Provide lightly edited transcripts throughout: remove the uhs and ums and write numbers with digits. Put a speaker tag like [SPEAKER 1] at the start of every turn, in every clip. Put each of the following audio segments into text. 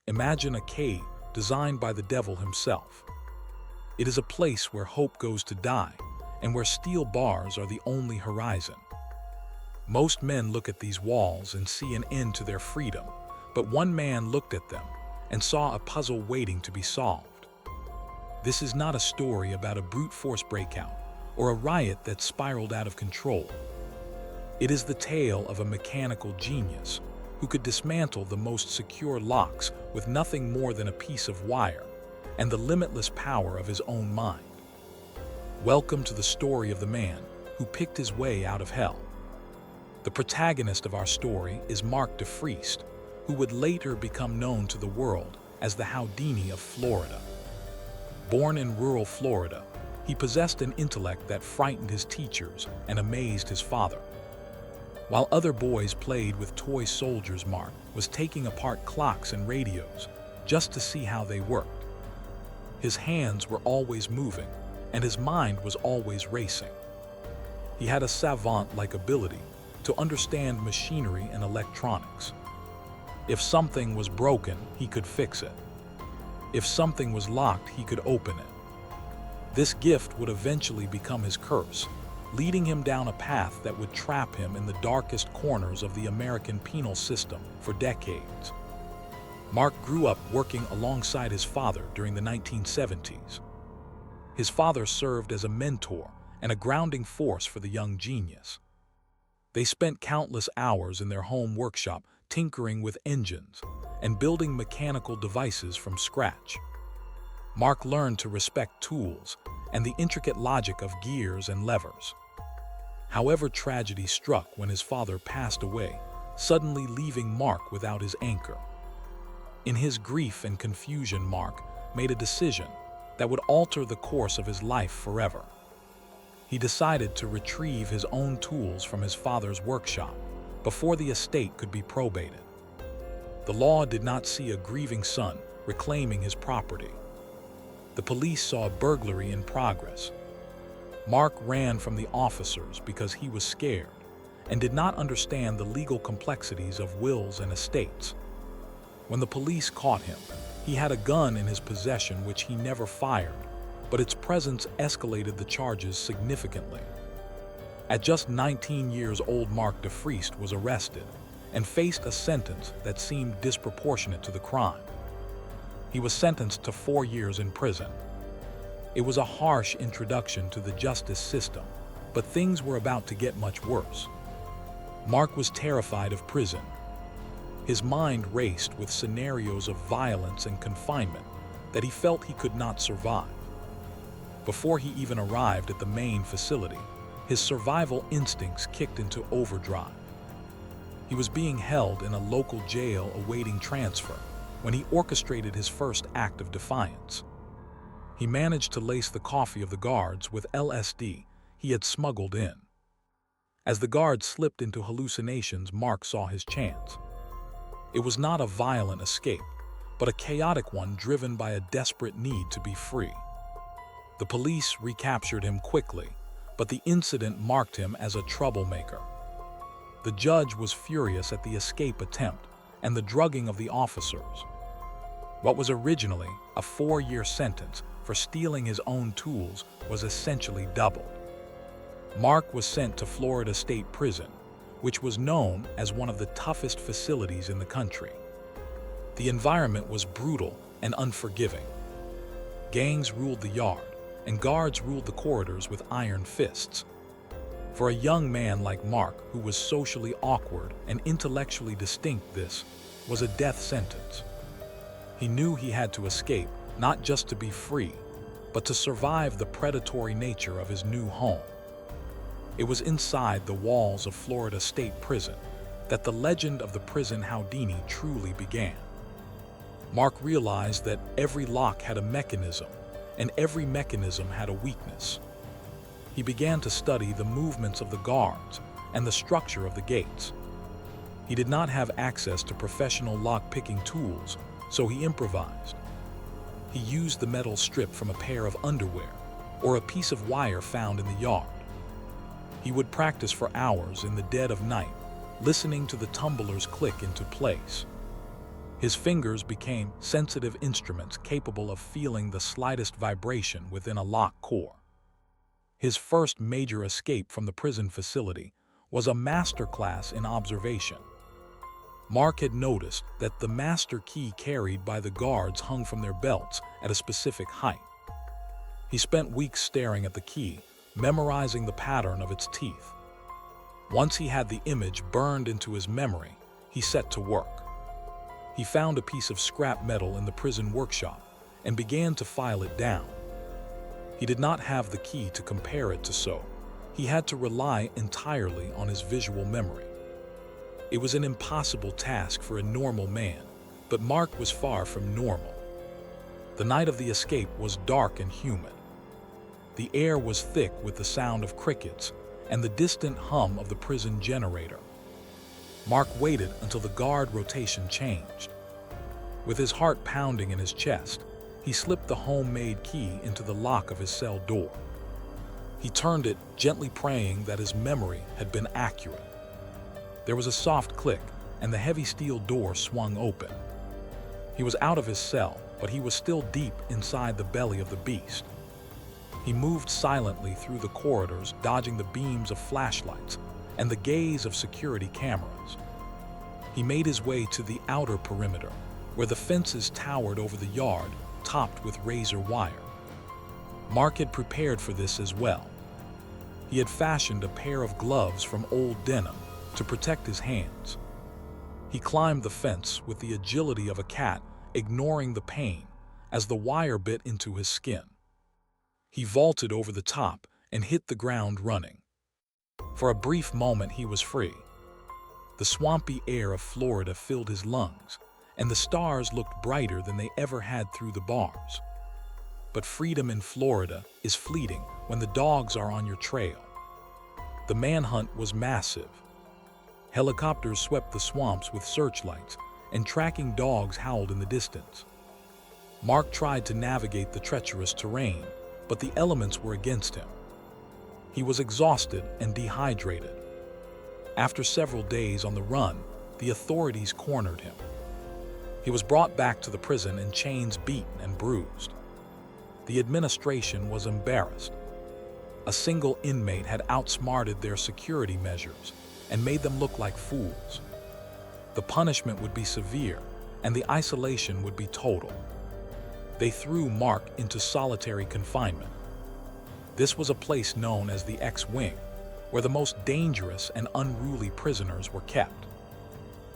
[SPEAKER 1] Imagine a cave designed by the devil himself. It is a place where hope goes to die and where steel bars are the only horizon. Most men look at these walls and see an end to their freedom, but one man looked at them and saw a puzzle waiting to be solved. This is not a story about a brute force breakout or a riot that spiraled out of control. It is the tale of a mechanical genius who could dismantle the most secure locks with nothing more than a piece of wire and the limitless power of his own mind. Welcome to the story of the man who picked his way out of hell. The protagonist of our story is Mark DeFriest, who would later become known to the world as the Houdini of Florida. Born in rural Florida, he possessed an intellect that frightened his teachers and amazed his father. While other boys played with toy soldiers, Mark was taking apart clocks and radios just to see how they worked. His hands were always moving, and his mind was always racing. He had a savant-like ability to understand machinery and electronics. If something was broken, he could fix it. If something was locked, he could open it. This gift would eventually become his curse, leading him down a path that would trap him in the darkest corners of the American penal system for decades. Mark grew up working alongside his father during the 1970s. His father served as a mentor and a grounding force for the young genius. They spent countless hours in their home workshop tinkering with engines and building mechanical devices from scratch. Mark learned to respect tools and the intricate logic of gears and levers. However, tragedy struck when his father passed away, suddenly leaving Mark without his anchor. In his grief and confusion, Mark made a decision that would alter the course of his life forever. He decided to retrieve his own tools from his father's workshop before the estate could be probated. The law did not see a grieving son reclaiming his property. The police saw a burglary in progress. Mark ran from the officers because he was scared and did not understand the legal complexities of wills and estates. When the police caught him, he had a gun in his possession which he never fired, but its presence escalated the charges significantly. At just 19 years old, Mark DeFriest was arrested and faced a sentence that seemed disproportionate to the crime. He was sentenced to 4 years in prison. It was a harsh introduction to the justice system, but things were about to get much worse. Mark was terrified of prison. His mind raced with scenarios of violence and confinement that he felt he could not survive. Before he even arrived at the main facility, his survival instincts kicked into overdrive. He was being held in a local jail awaiting transfer when he orchestrated his first act of defiance. He managed to lace the coffee of the guards with LSD he had smuggled in. As the guards slipped into hallucinations, Mark saw his chance. It was not a violent escape, but a chaotic one driven by a desperate need to be free. The police recaptured him quickly, but the incident marked him as a troublemaker. The judge was furious at the escape attempt and the drugging of the officers. What was originally a 4-year sentence for stealing his own tools was essentially doubled. Mark was sent to Florida State Prison, which was known as one of the toughest facilities in the country. The environment was brutal and unforgiving. Gangs ruled the yard, and guards ruled the corridors with iron fists. For a young man like Mark, who was socially awkward and intellectually distinct, this was a death sentence. He knew he had to escape, not just to be free, but to survive the predatory nature of his new home. It was inside the walls of Florida State Prison that the legend of the prison Houdini truly began. Mark realized that every lock had a mechanism, and every mechanism had a weakness. He began to study the movements of the guards and the structure of the gates. He did not have access to professional lock-picking tools, so he improvised. He used the metal strip from a pair of underwear or a piece of wire found in the yard. He would practice for hours in the dead of night, listening to the tumblers click into place. His fingers became sensitive instruments capable of feeling the slightest vibration within a locked core. His first major escape from the prison facility was a masterclass in observation. Mark had noticed that the master key carried by the guards hung from their belts at a specific height. He spent weeks staring at the key, memorizing the pattern of its teeth. Once he had the image burned into his memory, he set to work. He found a piece of scrap metal in the prison workshop and began to file it down. He did not have the key to compare it to, so he had to rely entirely on his visual memory. It was an impossible task for a normal man, but Mark was far from normal. The night of the escape was dark and humid. The air was thick with the sound of crickets and the distant hum of the prison generator. Mark waited until the guard rotation changed. With his heart pounding in his chest, he slipped the homemade key into the lock of his cell door. He turned it, gently praying that his memory had been accurate. There was a soft click, and the heavy steel door swung open. He was out of his cell, but he was still deep inside the belly of the beast. He moved silently through the corridors, dodging the beams of flashlights and the gaze of security cameras. He made his way to the outer perimeter, where the fences towered over the yard, topped with razor wire. Mark had prepared for this as well. He had fashioned a pair of gloves from old denim to protect his hands. He climbed the fence with the agility of a cat, ignoring the pain as the wire bit into his skin. He vaulted over the top and hit the ground running. For a brief moment he was free. The swampy air of Florida filled his lungs, and the stars looked brighter than they ever had through the bars. But freedom in Florida is fleeting when the dogs are on your trail. The manhunt was massive. Helicopters swept the swamps with searchlights, and tracking dogs howled in the distance. Mark tried to navigate the treacherous terrain, but the elements were against him. He was exhausted and dehydrated. After several days on the run, the authorities cornered him. He was brought back to the prison in chains, beaten and bruised. The administration was embarrassed. A single inmate had outsmarted their security measures and made them look like fools. The punishment would be severe, and the isolation would be total. They threw Mark into solitary confinement. This was a place known as the X-Wing, where the most dangerous and unruly prisoners were kept.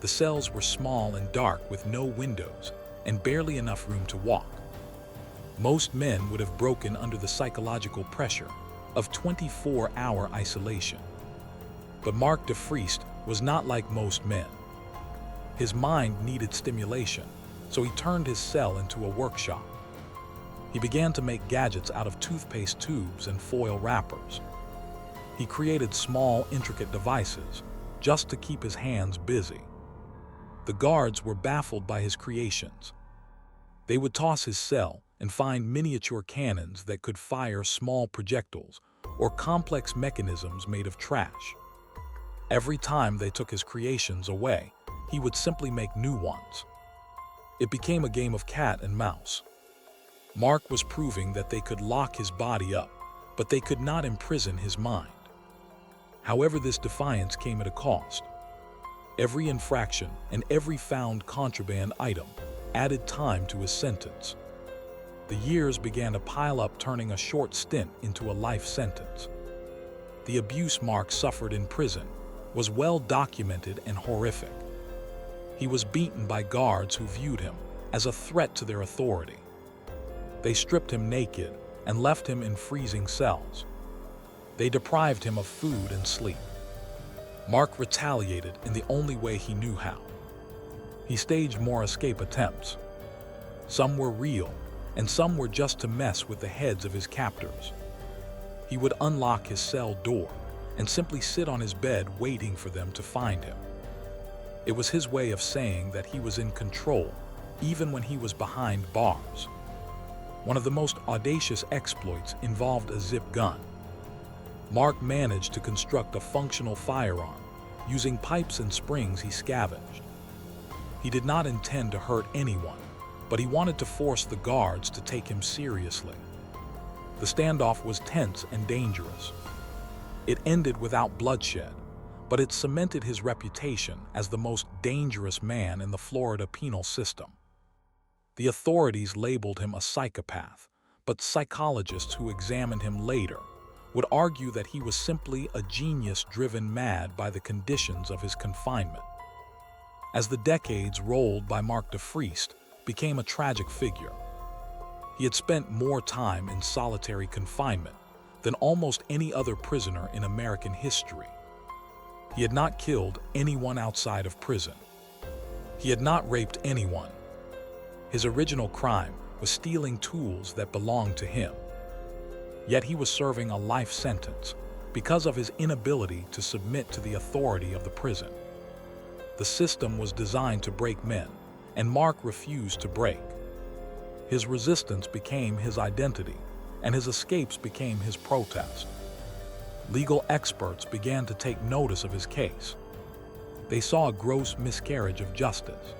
[SPEAKER 1] The cells were small and dark with no windows and barely enough room to walk. Most men would have broken under the psychological pressure of 24-hour isolation. But Mark DeFriest was not like most men. His mind needed stimulation, so he turned his cell into a workshop. He began to make gadgets out of toothpaste tubes and foil wrappers. He created small, intricate devices just to keep his hands busy. The guards were baffled by his creations. They would toss his cell and find miniature cannons that could fire small projectiles or complex mechanisms made of trash. Every time they took his creations away, he would simply make new ones. It became a game of cat and mouse. Mark was proving that they could lock his body up, but they could not imprison his mind. However, this defiance came at a cost. Every infraction and every found contraband item added time to his sentence. The years began to pile up, turning a short stint into a life sentence. The abuse Mark suffered in prison was well documented and horrific. He was beaten by guards who viewed him as a threat to their authority. They stripped him naked and left him in freezing cells. They deprived him of food and sleep. Mark retaliated in the only way he knew how. He staged more escape attempts. Some were real, and some were just to mess with the heads of his captors. He would unlock his cell door and simply sit on his bed waiting for them to find him. It was his way of saying that he was in control, even when he was behind bars. One of the most audacious exploits involved a zip gun. Mark managed to construct a functional firearm using pipes and springs he scavenged. He did not intend to hurt anyone, but he wanted to force the guards to take him seriously. The standoff was tense and dangerous. It ended without bloodshed, but it cemented his reputation as the most dangerous man in the Florida penal system. The authorities labeled him a psychopath, but psychologists who examined him later would argue that he was simply a genius driven mad by the conditions of his confinement. As the decades rolled by, Mark DeFriest became a tragic figure. He had spent more time in solitary confinement than almost any other prisoner in American history. He had not killed anyone outside of prison. He had not raped anyone. His original crime was stealing tools that belonged to him. Yet he was serving a life sentence because of his inability to submit to the authority of the prison. The system was designed to break men, and Mark refused to break. His resistance became his identity, and his escapes became his protest. Legal experts began to take notice of his case. They saw a gross miscarriage of justice.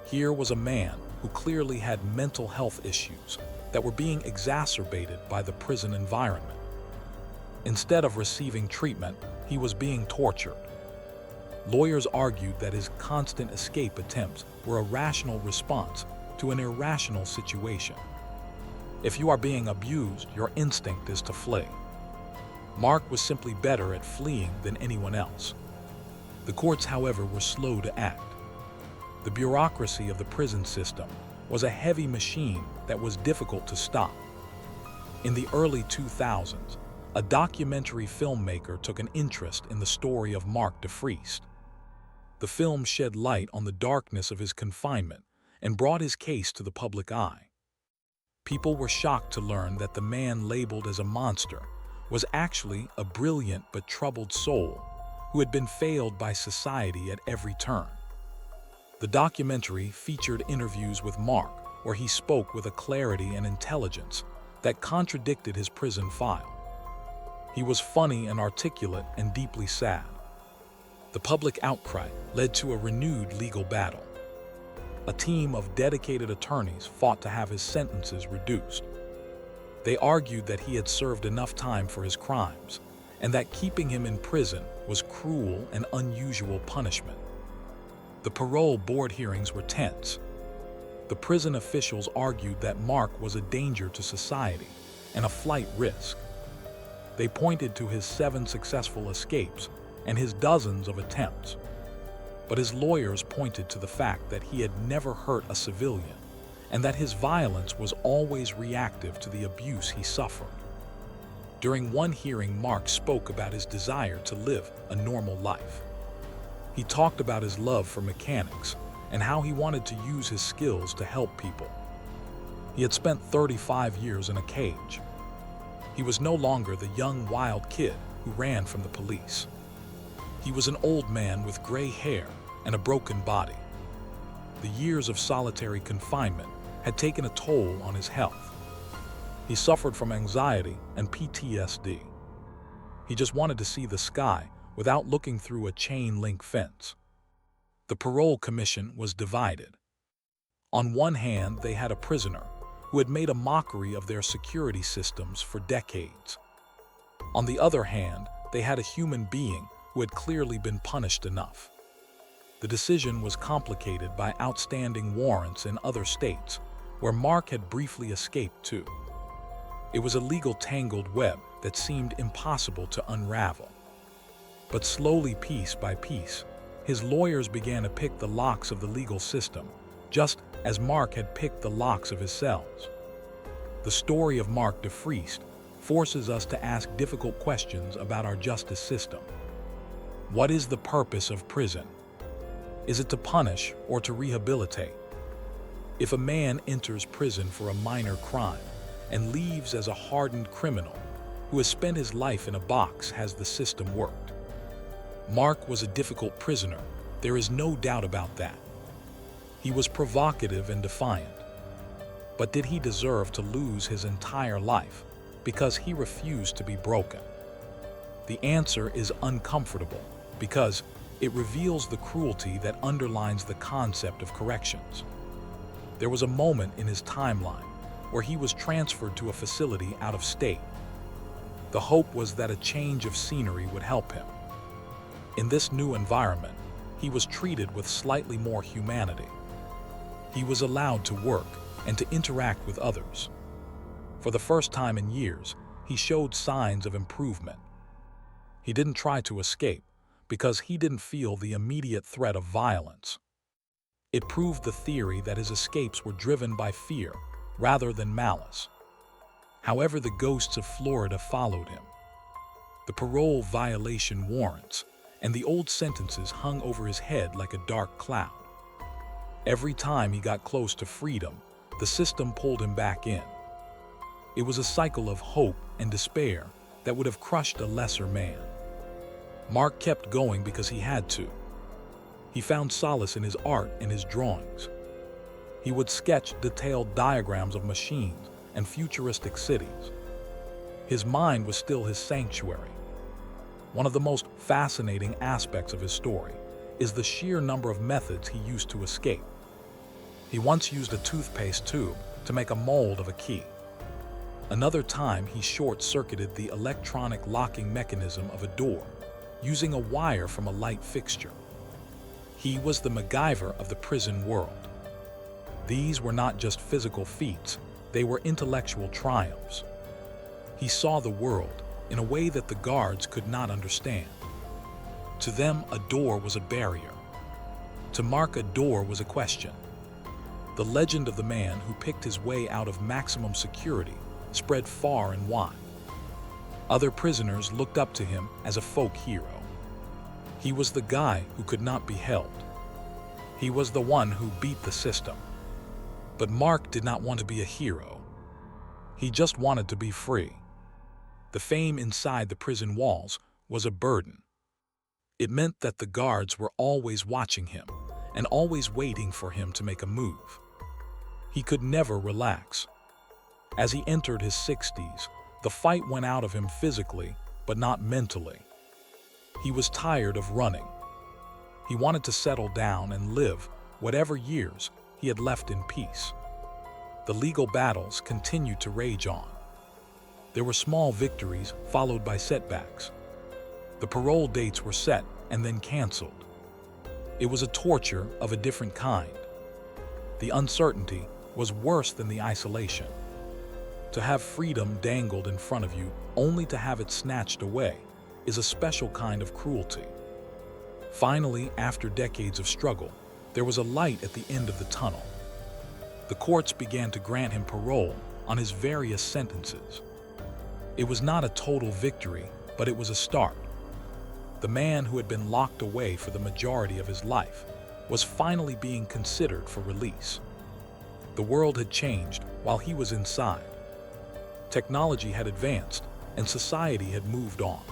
[SPEAKER 1] Here was a man who clearly had mental health issues that were being exacerbated by the prison environment. Instead of receiving treatment, he was being tortured. Lawyers argued that his constant escape attempts were a rational response to an irrational situation. If you are being abused, your instinct is to flee. Mark was simply better at fleeing than anyone else. The courts, however, were slow to act. The bureaucracy of the prison system was a heavy machine that was difficult to stop. In the early 2000s, a documentary filmmaker took an interest in the story of Mark DeFriest. The film shed light on the darkness of his confinement and brought his case to the public eye. People were shocked to learn that the man labeled as a monster was actually a brilliant but troubled soul who had been failed by society at every turn. The documentary featured interviews with Mark, where he spoke with a clarity and intelligence that contradicted his prison file. He was funny and articulate and deeply sad. The public outcry led to a renewed legal battle. A team of dedicated attorneys fought to have his sentences reduced. They argued that he had served enough time for his crimes, and that keeping him in prison was cruel and unusual punishment. The parole board hearings were tense. The prison officials argued that Mark was a danger to society and a flight risk. They pointed to his 7 successful escapes and his dozens of attempts. But his lawyers pointed to the fact that he had never hurt a civilian and that his violence was always reactive to the abuse he suffered. During one hearing, Mark spoke about his desire to live a normal life. He talked about his love for mechanics and how he wanted to use his skills to help people. He had spent 35 years in a cage. He was no longer the young, wild kid who ran from the police. He was an old man with gray hair and a broken body. The years of solitary confinement had taken a toll on his health. He suffered from anxiety and PTSD. He just wanted to see the sky without looking through a chain-link fence. The parole commission was divided. On one hand, they had a prisoner who had made a mockery of their security systems for decades. On the other hand, they had a human being who had clearly been punished enough. The decision was complicated by outstanding warrants in other states, where Mark had briefly escaped to. It was a legal tangled web that seemed impossible to unravel. But slowly, piece by piece, his lawyers began to pick the locks of the legal system, just as Mark had picked the locks of his cells. The story of Mark DeFriest forces us to ask difficult questions about our justice system. What is the purpose of prison? Is it to punish or to rehabilitate? If a man enters prison for a minor crime and leaves as a hardened criminal who has spent his life in a box, has the system worked? Mark was a difficult prisoner, there is no doubt about that. He was provocative and defiant. But did he deserve to lose his entire life because he refused to be broken? The answer is uncomfortable, because It reveals the cruelty that underlines the concept of corrections. There was a moment in his timeline where he was transferred to a facility out of state. The hope was that a change of scenery would help him. In this new environment, he was treated with slightly more humanity. He was allowed to work and to interact with others. For the first time in years, he showed signs of improvement. He didn't try to escape because he didn't feel the immediate threat of violence. It proved the theory that his escapes were driven by fear rather than malice. However, the ghosts of Florida followed him. The parole violation warrants and the old sentences hung over his head like a dark cloud. Every time he got close to freedom, the system pulled him back in. It was a cycle of hope and despair that would have crushed a lesser man. Mark kept going because he had to. He found solace in his art and his drawings. He would sketch detailed diagrams of machines and futuristic cities. His mind was still his sanctuary. One of the most fascinating aspects of his story is the sheer number of methods he used to escape. He once used a toothpaste tube to make a mold of a key. Another time, he short-circuited the electronic locking mechanism of a door using a wire from a light fixture. He was the MacGyver of the prison world. These were not just physical feats, they were intellectual triumphs. He saw the world in a way that the guards could not understand. To them, a door was a barrier. To Mark, a door was a question. The legend of the man who picked his way out of maximum security spread far and wide. Other prisoners looked up to him as a folk hero. He was the guy who could not be held. He was the one who beat the system. But Mark did not want to be a hero. He just wanted to be free. The fame inside the prison walls was a burden. It meant that the guards were always watching him and always waiting for him to make a move. He could never relax. As he entered his 60s, the fight went out of him physically, but not mentally. He was tired of running. He wanted to settle down and live whatever years he had left in peace. The legal battles continued to rage on. There were small victories followed by setbacks. The parole dates were set and then canceled. It was a torture of a different kind. The uncertainty was worse than the isolation. To have freedom dangled in front of you only to have it snatched away is a special kind of cruelty. Finally, after decades of struggle, there was a light at the end of the tunnel. The courts began to grant him parole on his various sentences. It was not a total victory, but it was a start. The man who had been locked away for the majority of his life was finally being considered for release. The world had changed while he was inside. Technology had advanced and society had moved on.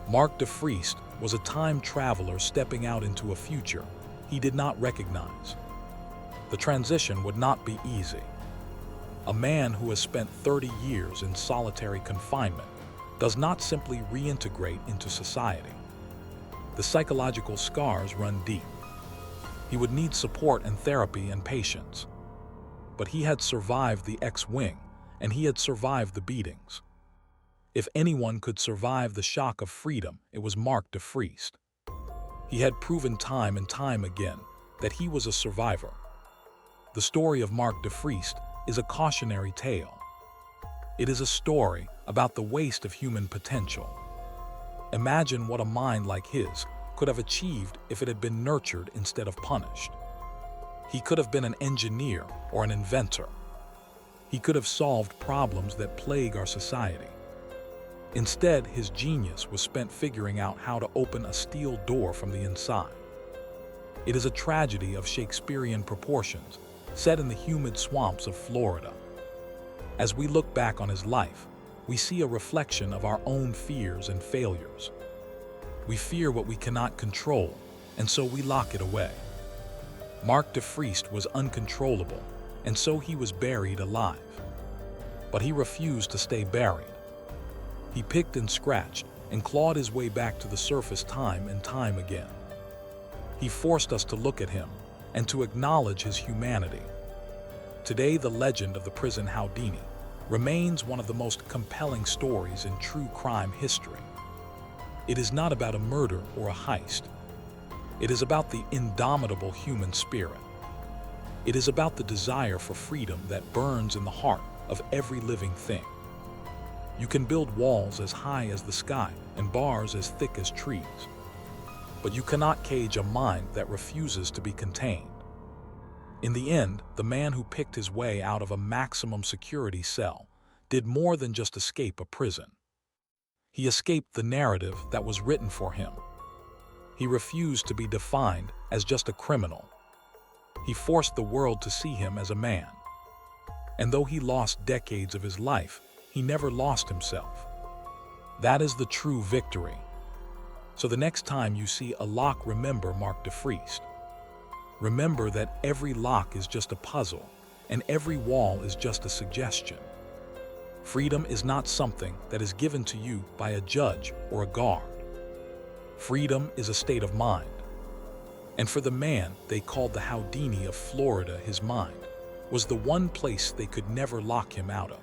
[SPEAKER 1] Mark DeFriest was a time traveler stepping out into a future he did not recognize. The transition would not be easy. A man who has spent 30 years in solitary confinement does not simply reintegrate into society. The psychological scars run deep. He would need support and therapy and patience. But he had survived the X-wing, and he had survived the beatings. If anyone could survive the shock of freedom, it was Mark DeFriest. He had proven time and time again that he was a survivor. The story of Mark DeFriest is a cautionary tale. It is a story about the waste of human potential. Imagine what a mind like his could have achieved if it had been nurtured instead of punished. He could have been an engineer or an inventor. He could have solved problems that plague our society. Instead, his genius was spent figuring out how to open a steel door from the inside. It is a tragedy of Shakespearean proportions, set in the humid swamps of Florida. As we look back on his life, we see a reflection of our own fears and failures. We fear what we cannot control, and so we lock it away. Mark DeFriest was uncontrollable, and so he was buried alive. But he refused to stay buried. He picked and scratched and clawed his way back to the surface time and time again. He forced us to look at him and to acknowledge his humanity. Today, the legend of the prison Houdini remains one of the most compelling stories in true crime history. It is not about a murder or a heist. It is about the indomitable human spirit. It is about the desire for freedom that burns in the heart of every living thing. You can build walls as high as the sky and bars as thick as trees, but you cannot cage a mind that refuses to be contained. In the end, the man who picked his way out of a maximum security cell did more than just escape a prison. He escaped the narrative that was written for him. He refused to be defined as just a criminal. He forced the world to see him as a man. And though he lost decades of his life, he never lost himself. That is the true victory. So the next time you see a lock, remember Mark DeFriest. Remember that every lock is just a puzzle, and every wall is just a suggestion. Freedom is not something that is given to you by a judge or a guard. Freedom is a state of mind. And for the man they called the Houdini of Florida, his mind was the one place they could never lock him out of.